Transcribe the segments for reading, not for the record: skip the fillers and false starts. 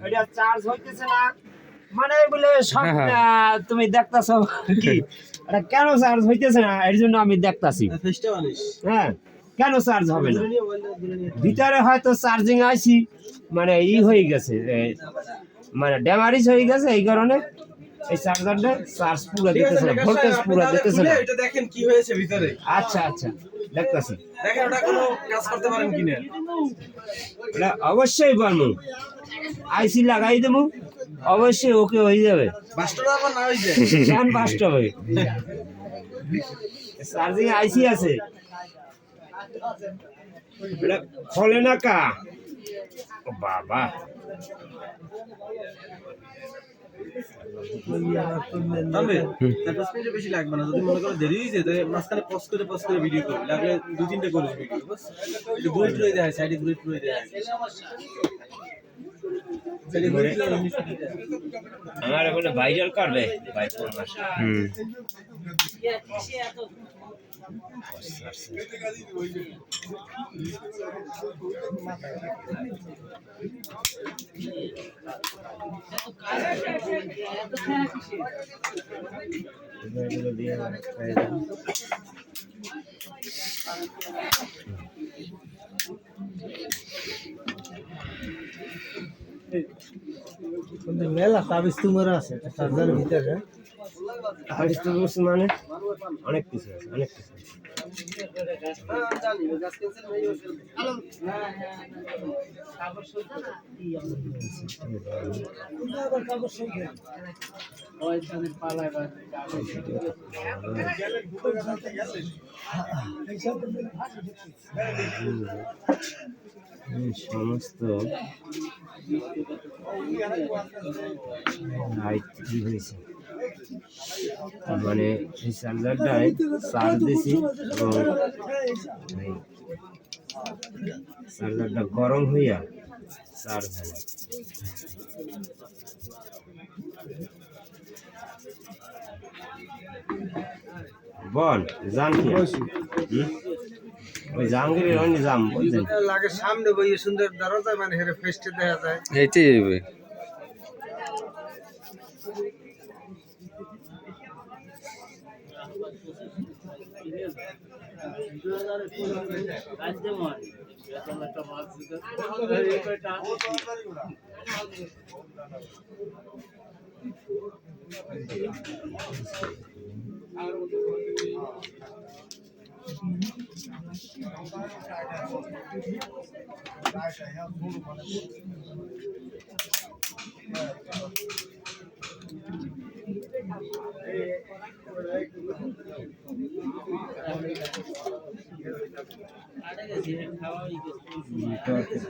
এটা চার্জ হইতেছে না মানে বলে সব তুমি দেখতাছো কি এটা কেন চার্জ হইতেছে না এর জন্য আমি দেখতাছি হ্যাঁ কেন চার্জ হবে না ভিতরে হয়তো চার্জিং আইসি মানে হয়ে গেছে মানে ড্যামারিজ হয়ে গেছে এই কারণে এই চার্জারটা চার্জ পুরো দিতেছে না ভোল্টেজ পুরো দিতেছে না এটা দেখেন কি হয়েছে ভিতরে আচ্ছা আচ্ছা দেখতাছি দেখেন ওটা কোনো কাজ করতে পারেন কিনা এটা অবশ্যই পারবো আইসি লাগাই দেবো অবশ্যই ওকে হয়ে যাবে বাস্টটা আবার না হইছে ফ্যান বাস্ট হবে চার্জিং আইসি আছে এটা খোলে না কা ও বাবা বেশি লাগবে না যদি মনে করো দেরি হয়েছে তাহলে মাঝখানে পজ করে ভিডিও করবি লাগলে 2-3টা করে ভিডিও বাস এটা গ্রুপ রয়ে যায় সাইডে গ্রুপ রয়ে যায় আমার ওখানে ভাইরাল করবে ভাই ফোন মাস মেলা তাবিজ তোমার আছে চার্জারের ভিতরে মানে অনেক কিছু আছে অনেক কিছু সমস্ত লাইট কি হয়েছে মানে এই চার্জারটায় চার্জ দিছি এবং চার্জারটা গরম হইয়া চার্জ হয় বল জান কি ওই জাহাঙ্গীরের ওই নিজাম বুঝলেন লাগে সামনে বই সুন্দর দরজা মানে হেরে ফেস্টে দেখা যায় এইটাই হবে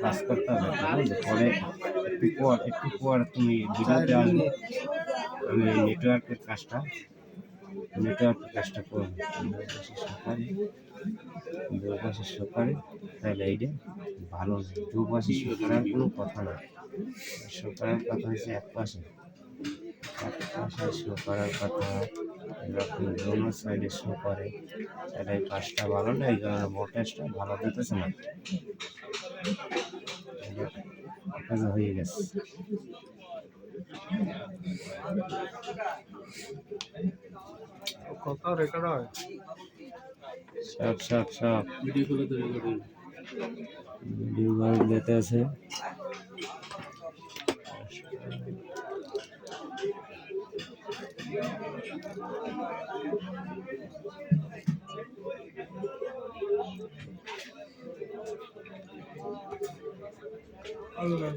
কাজ করতে হবে পরে একটু পর তুমি ভিডিওতে আসবে আমি নেটওয়ার্কের কাজটা করবো দুপাশে শো করে তাহলে এইটা ভালো দুপাশে শো করার কোনো কথা না শো করার কথা হচ্ছে এক পাশে শো করার কথা এরকম দোনো সাইডে শো করে তাহলে এই কাজটা ভালো না এই কারণে ভোল্টেজটা ভালো দিতেছে না কাজ হয়ে গেছে কথা রেকর্ড হয় সব ভিডিও গুলো তো রেকর্ডিং দিতে আছে আল্লাহ